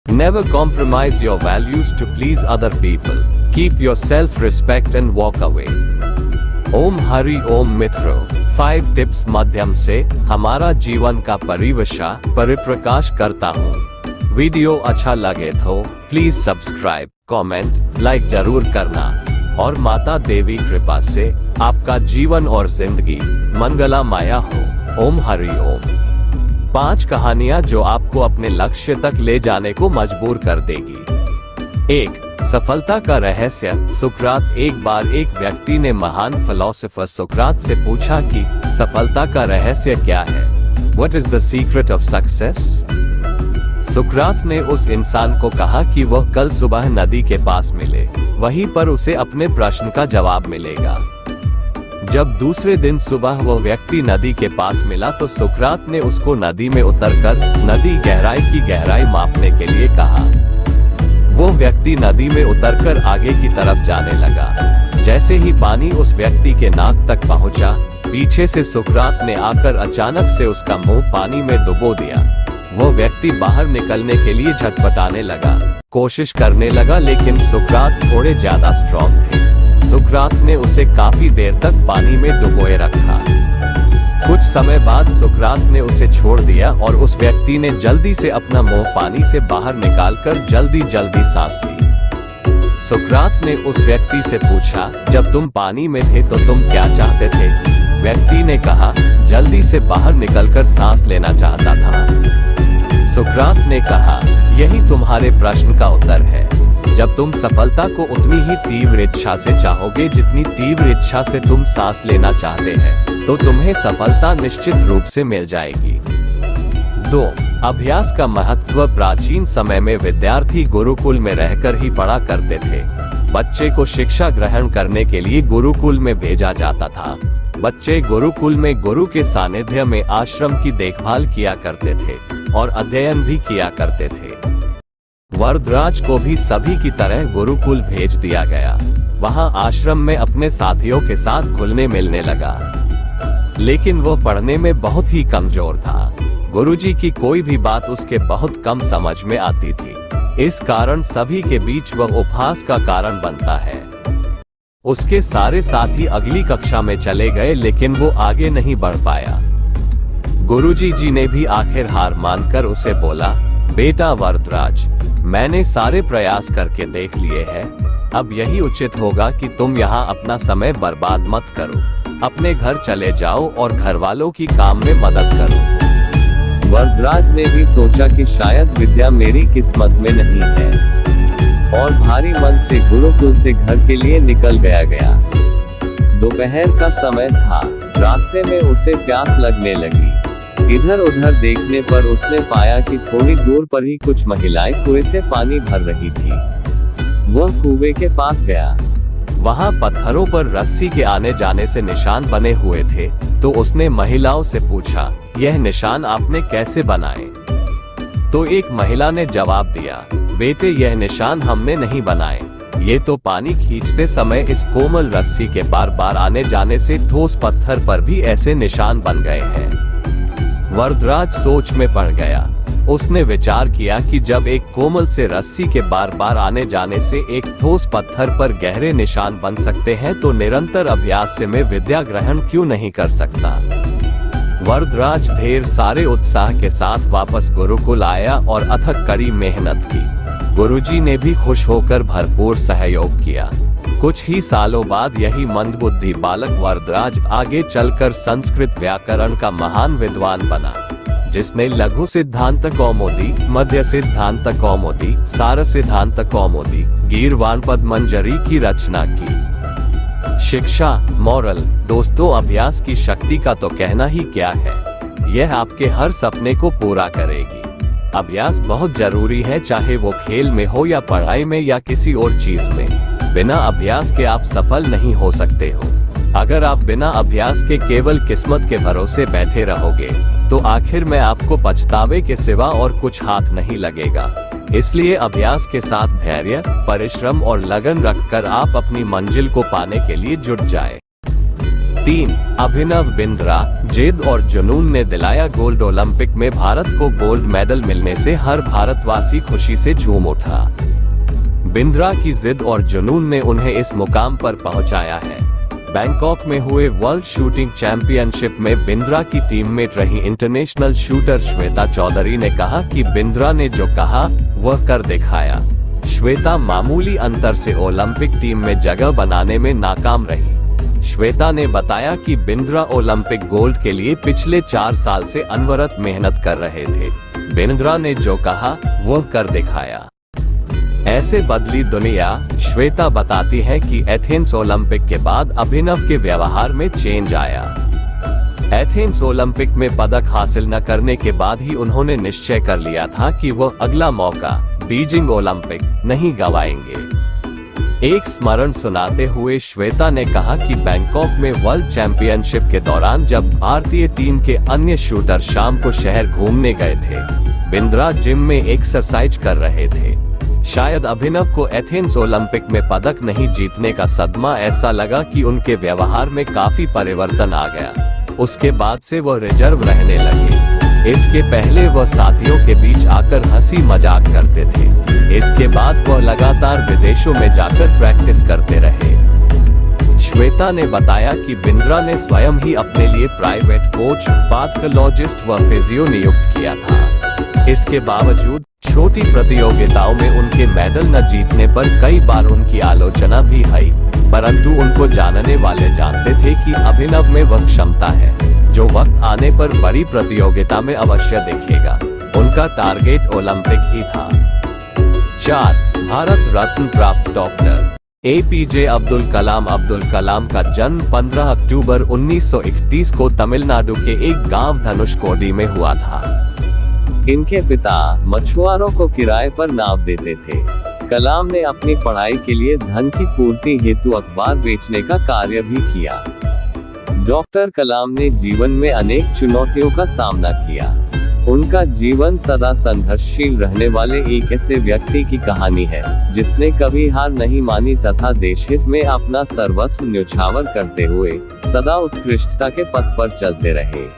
Never compromise your values to please other people. Keep your self-respect and walk away. Om Hari ओम मित्रों, 5 tips माध्यम से हमारा जीवन का परिप्रकाश करता हूँ। वीडियो अच्छा लगे तो प्लीज सब्सक्राइब, कमेंट, लाइक जरूर करना और माता देवी कृपा से आपका जीवन और जिंदगी मंगलामय हो। ओम हरि ओम। 5 कहानियां जो आपको अपने लक्ष्य तक ले जाने को मजबूर कर देगी। 1. सफलता का रहस्य। सुकरात। एक बार एक व्यक्ति ने महान फिलोसोफर सुकरात से पूछा कि सफलता का रहस्य क्या है? What is the secret of success? सुकरात ने उस इंसान को कहा कि वह कल सुबह नदी के पास मिले, वहीं पर उसे अपने प्रश्न का जवाब मिलेगा। जब दूसरे दिन सुबह वह व्यक्ति नदी के पास मिला तो सुकरात ने उसको नदी में उतरकर नदी गहराई की गहराई मापने के लिए कहा। वो व्यक्ति नदी में उतरकर आगे की तरफ जाने लगा। जैसे ही पानी उस व्यक्ति के नाक तक पहुंचा, पीछे से सुकरात ने आकर अचानक से उसका मुंह पानी में डुबो दिया। वो व्यक्ति बाहर निकलने के लिए झटपटाने लगा, कोशिश करने लगा, लेकिन सुकरात थोड़े ज्यादा स्ट्रॉन्ग थे। सुकरात ने उसे काफी देर तक पानी में डुबोए रखा। कुछ समय बाद सुकरात ने उसे छोड़ दिया और उस व्यक्ति ने जल्दी से अपना मुंह पानी से बाहर निकालकर जल्दी सांस ली। सुकरात ने उस व्यक्ति से पूछा, जब तुम पानी में थे तो तुम क्या चाहते थे? व्यक्ति ने कहा, जल्दी से बाहर निकलकर सांस लेना चाहता था। सुकरात ने कहा, यही तुम्हारे प्रश्न का उत्तर है। जब तुम सफलता को उतनी ही तीव्र इच्छा से चाहोगे जितनी तीव्र इच्छा से तुम सांस लेना चाहते हैं, तो तुम्हें सफलता निश्चित रूप से मिल जाएगी। 2. अभ्यास का महत्व। प्राचीन समय में विद्यार्थी गुरुकुल में रहकर ही पढ़ा करते थे। बच्चे को शिक्षा ग्रहण करने के लिए गुरुकुल में भेजा जाता था। बच्चे गुरुकुल में गुरु के सानिध्य में आश्रम की देखभाल किया करते थे और अध्ययन भी किया करते थे। वरदराज को भी सभी की तरह गुरुकुल भेज दिया गया। वहां आश्रम में अपने साथियों के साथ घुलने मिलने लगा, लेकिन वो पढ़ने में बहुत ही कमजोर था। गुरुजी की कोई भी बात उसके बहुत कम समझ में आती थी। इस कारण सभी के बीच वह उपहास का कारण बनता है। उसके सारे साथी अगली कक्षा में चले गए, लेकिन वो आगे नहीं बढ़ पाया। गुरुजी जी ने भी आखिर हार मानकर उसे बोला, बेटा वरदराज, मैंने सारे प्रयास करके देख लिए हैं। अब यही उचित होगा कि तुम यहाँ अपना समय बर्बाद मत करो। अपने घर चले जाओ और घर वालों की काम में मदद करो। वरदराज ने भी सोचा कि शायद विद्या मेरी किस्मत में नहीं है और भारी मन से गुरुकुल से घर के लिए निकल गया। दोपहर का समय था। रास्ते में उसे प्यास लगने लगी। इधर उधर देखने पर उसने पाया कि थोड़ी दूर पर ही कुछ महिलाएं कुएं से पानी भर रही थी। वह कुएं के पास गया। वहां पत्थरों पर रस्सी के आने जाने से निशान बने हुए थे, तो उसने महिलाओं से पूछा, यह निशान आपने कैसे बनाए? तो एक महिला ने जवाब दिया, बेटे, यह निशान हमने नहीं बनाए। ये तो पानी खींचते समय इस कोमल रस्सी के बार बार आने जाने से ठोस पत्थर पर भी ऐसे निशान बन गए हैं। वरदराज सोच में पड़ गया। उसने विचार किया कि जब एक कोमल से रस्सी के बार बार आने जाने से एक ठोस पत्थर पर गहरे निशान बन सकते हैं, तो निरंतर अभ्यास से मैं विद्या ग्रहण क्यों नहीं कर सकता? वरदराज ढेर सारे उत्साह के साथ वापस गुरुकुल आया और अथक कड़ी मेहनत की। गुरुजी ने भी खुश होकर भरपूर सहयोग किया। कुछ ही सालों बाद यही मंदबुद्धि बालक वरदराज आगे चलकर संस्कृत व्याकरण का महान विद्वान बना, जिसने लघु सिद्धांत कौमुदी, मध्य सिद्धांत कौमुदी, सार सिद्धांत कौमुदी, गीर्वाण पद्मंजरी की रचना की। शिक्षा, मॉरल। दोस्तों, अभ्यास की शक्ति का तो कहना ही क्या है। यह आपके हर सपने को पूरा करेगी। अभ्यास बहुत जरूरी है, चाहे वो खेल में हो या पढ़ाई में या किसी और चीज में। बिना अभ्यास के आप सफल नहीं हो सकते हो। अगर आप बिना अभ्यास के केवल किस्मत के भरोसे बैठे रहोगे, तो आखिर में आपको पछतावे के सिवा और कुछ हाथ नहीं लगेगा। इसलिए अभ्यास के साथ धैर्य, परिश्रम और लगन रखकर आप अपनी मंजिल को पाने के लिए जुट जाए। 3. अभिनव बिंद्रा, जिद और जुनून ने दिलाया गोल्ड। ओलंपिक में भारत को गोल्ड मेडल मिलने से हर भारतवासी खुशी से झूम उठा। बिंद्रा की जिद और जुनून ने उन्हें इस मुकाम पर पहुंचाया है। बैंकॉक में हुए वर्ल्ड शूटिंग चैंपियनशिप में बिंद्रा की टीममेट रही इंटरनेशनल शूटर श्वेता चौधरी ने कहा कि बिंद्रा ने जो कहा वह कर दिखाया। श्वेता मामूली अंतर से ओलंपिक टीम में जगह बनाने में नाकाम रही। श्वेता ने बताया कि बिंद्रा ओलंपिक गोल्ड के लिए पिछले 4 साल से अनवरत मेहनत कर रहे थे। बिंद्रा ने जो कहा वह कर दिखाया। ऐसे बदली दुनिया। श्वेता बताती है कि एथेंस ओलंपिक के बाद अभिनव के व्यवहार में चेंज आया। एथेंस ओलंपिक में पदक हासिल न करने के बाद ही उन्होंने निश्चय कर लिया था कि वह अगला मौका बीजिंग ओलंपिक नहीं गंवाएंगे। एक स्मरण सुनाते हुए श्वेता ने कहा कि बैंकॉक में वर्ल्ड चैंपियनशिप के दौरान जब भारतीय टीम के अन्य शूटर शाम को शहर घूमने गए थे, बिंद्रा जिम में एक्सरसाइज कर रहे थे। शायद अभिनव को एथेंस ओलंपिक में पदक नहीं जीतने का सदमा ऐसा लगा कि उनके व्यवहार में काफी परिवर्तन आ गया। उसके बाद से वह रिजर्व रहने लगे। इसके पहले वह साथियों के बीच आकर हंसी मजाक करते थे। इसके बाद वह लगातार विदेशों में जाकर प्रैक्टिस करते रहे। श्वेता ने बताया कि बिंद्रा ने स्वयं ही अपने लिए प्राइवेट कोच, पैथोलॉजिस्ट व फिजियो नियुक्त किया था। इसके बावजूद छोटी प्रतियोगिताओं में उनके मेडल न जीतने पर कई बार उनकी आलोचना भी हुई, परंतु उनको जानने वाले जानते थे कि अभिनव में वह क्षमता है जो वक्त आने पर बड़ी प्रतियोगिता में अवश्य दिखेगा। उनका टारगेट ओलंपिक ही था। 4. भारत रत्न प्राप्त डॉक्टर APJ अब्दुल कलाम। अब्दुल कलाम का जन्म 15 अक्टूबर 1931 को तमिलनाडु के एक गांव धनुषकोडी में हुआ था। इनके पिता मछुआरों को किराए पर नाव देते थे। कलाम ने अपनी पढ़ाई के लिए धन की पूर्ति हेतु अखबार बेचने का कार्य भी किया। डॉक्टर कलाम ने जीवन में अनेक चुनौतियों का सामना किया। उनका जीवन सदा संघर्षशील रहने वाले एक ऐसे व्यक्ति की कहानी है जिसने कभी हार नहीं मानी तथा देशहित में अपना सर्वस्व न्यौछावर करते हुए सदा उत्कृष्टता के पथ पर चलते रहे।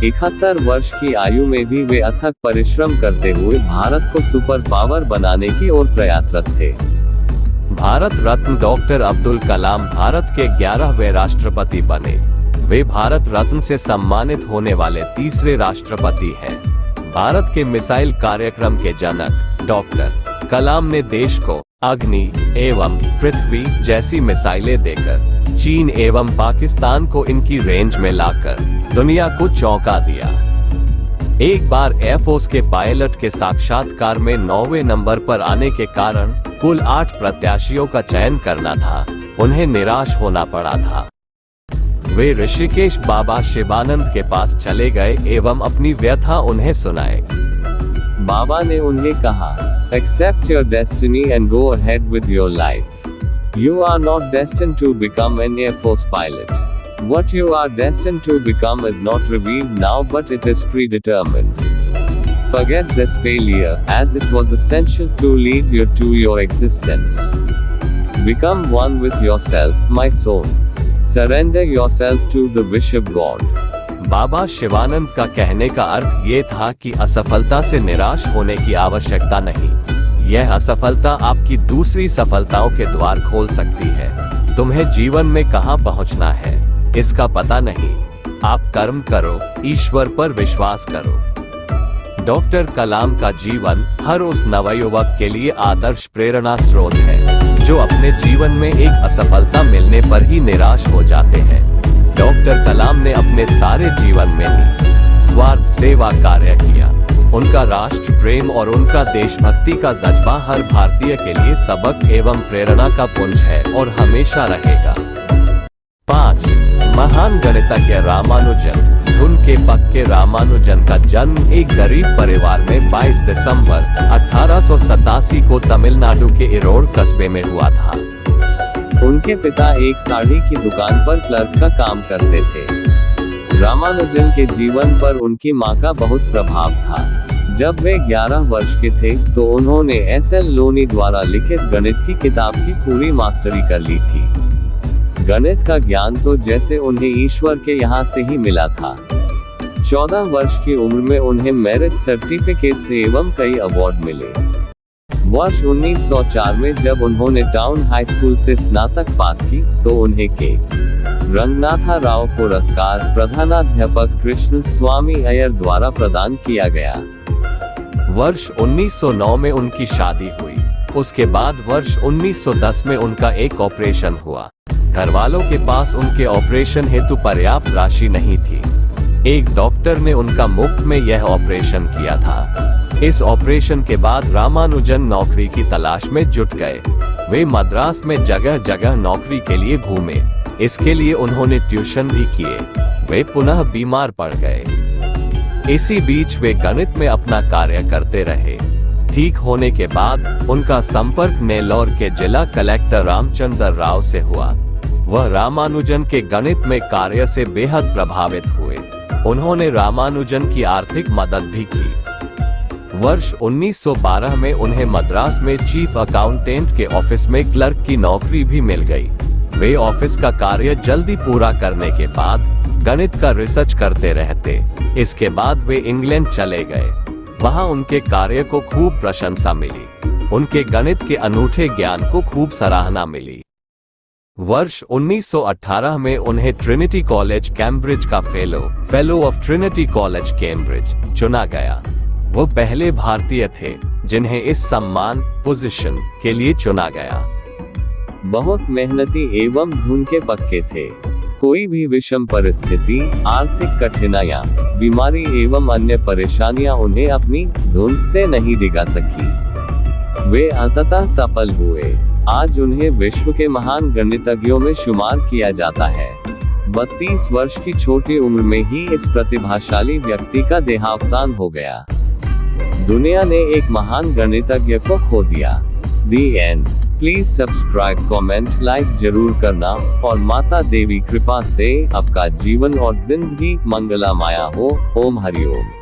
71 वर्ष की आयु में भी वे अथक परिश्रम करते हुए भारत को सुपर पावर बनाने की ओर प्रयासरत थे। भारत रत्न डॉक्टर अब्दुल कलाम भारत के 11वें राष्ट्रपति बने। वे भारत रत्न से सम्मानित होने वाले तीसरे राष्ट्रपति हैं। भारत के मिसाइल कार्यक्रम के जनक डॉक्टर कलाम ने देश को अग्नि एवं पृथ्वी जैसी मिसाइलें देकर चीन एवं पाकिस्तान को इनकी रेंज में लाकर दुनिया को चौंका दिया। एक बार एयरफोर्स के पायलट के साक्षात्कार में 9वें नंबर पर आने के कारण कुल 8 प्रत्याशियों का चयन करना था। उन्हें निराश होना पड़ा था। वे ऋषिकेश बाबा शिवानंद के पास चले गए एवं अपनी व्यथा उन्हें सुनाए। बाबा ने उन्हें कहा, Accept your destiny and go ahead with your life. You are not destined to become an Air Force pilot. What you are destined to become is not revealed now, but it is predetermined. Forget this failure, as it was essential to lead you to your existence. Become one with yourself, my soul. Surrender yourself to the wish of God. बाबा शिवानंद का कहने का अर्थ ये था कि असफलता से निराश होने की आवश्यकता नहीं। यह असफलता आपकी दूसरी सफलताओं के द्वार खोल सकती है। तुम्हें जीवन में कहां पहुंचना है इसका पता नहीं। आप कर्म करो, ईश्वर पर विश्वास करो। डॉक्टर कलाम का जीवन हर उस नवयुवक के लिए आदर्श प्रेरणा स्रोत है जो अपने जीवन में एक असफलता मिलने पर ही निराश हो जाते हैं। डॉक्टर कलाम ने अपने सारे जीवन में निस्वार्थ सेवा कार्य किया। उनका राष्ट्र प्रेम और उनका देशभक्ति का जज्बा हर भारतीय के लिए सबक एवं प्रेरणा का पुंज है और हमेशा रहेगा। 5. महान गणितज्ञ रामानुजन। धुन के पक्के रामानुजन का जन्म एक गरीब परिवार में 22 दिसंबर 1887 को तमिलनाडु के इरोड कस्बे में हुआ था। उनके पिता एक साड़ी की दुकान पर क्लर्क का काम करते थे। रामानुजन के जीवन पर उनकी मां का बहुत प्रभाव था। जब वे 11 वर्ष के थे तो उन्होंने SL लोनी द्वारा लिखित गणित की किताब की पूरी मास्टरी कर ली थी। गणित का ज्ञान तो जैसे उन्हें ईश्वर के यहाँ से ही मिला था। 14 वर्ष की उम्र में उन्हें मेरिट सर्टिफिकेट्स एवं कई अवार्ड मिले। वर्ष 1904 में जब उन्होंने टाउन हाई स्कूल से स्नातक पास की तो उन्हें के रंगनाथा राव पुरस्कार प्रधानाध्यापक कृष्ण स्वामी अय्यर द्वारा प्रदान किया गया। वर्ष 1909 में उनकी शादी हुई। उसके बाद वर्ष 1910 में उनका एक ऑपरेशन हुआ। घरवालों के पास उनके ऑपरेशन हेतु पर्याप्त राशि नहीं थी। एक डॉक्टर ने उनका मुफ्त में यह ऑपरेशन किया था। इस ऑपरेशन के बाद रामानुजन नौकरी की तलाश में जुट गए। वे मद्रास में जगह जगह नौकरी के लिए घूमे। इसके लिए उन्होंने ट्यूशन भी किए। वे पुनः बीमार पड़ गए। इसी बीच वे गणित में अपना कार्य करते रहे। ठीक होने के बाद उनका संपर्क नेल्लौर के जिला कलेक्टर रामचंद्र राव से हुआ। वह रामानुजन के गणित में कार्य से बेहद प्रभावित हुए। उन्होंने रामानुजन की आर्थिक मदद भी की। वर्ष 1912 में उन्हें मद्रास में चीफ अकाउंटेंट के ऑफिस में क्लर्क की नौकरी भी मिल गई। वे ऑफिस का कार्य जल्दी पूरा करने के बाद गणित का रिसर्च करते रहते। इसके बाद वे इंग्लैंड चले गए। वहां उनके कार्य को खूब प्रशंसा मिली। उनके गणित के अनूठे ज्ञान को खूब सराहना मिली। वर्ष 1918 में उन्हें ट्रिनिटी कॉलेज कैम्ब्रिज का fellow of Trinity college Cambridge चुना गया। वो पहले भारतीय थे जिन्हें इस सम्मान पोजीशन के लिए चुना गया। बहुत मेहनती एवं धुन के पक्के थे। कोई भी विषम परिस्थिति, आर्थिक कठिनाइयां, बीमारी एवं अन्य परेशानियां उन्हें अपनी धुन से नहीं डिगा सकी। वे अंततः सफल हुए। आज उन्हें विश्व के महान गणितज्ञों में शुमार किया जाता है। 32 वर्ष की छोटी उम्र में ही इस प्रतिभाशाली व्यक्ति का देहावसान हो गया। दुनिया ने एक महान गणितज्ञ को खो दिया। The end। Please subscribe, comment, like जरूर करना और माता देवी कृपा से आपका जीवन और जिंदगी मंगलमय हो। ओम हरि ओम।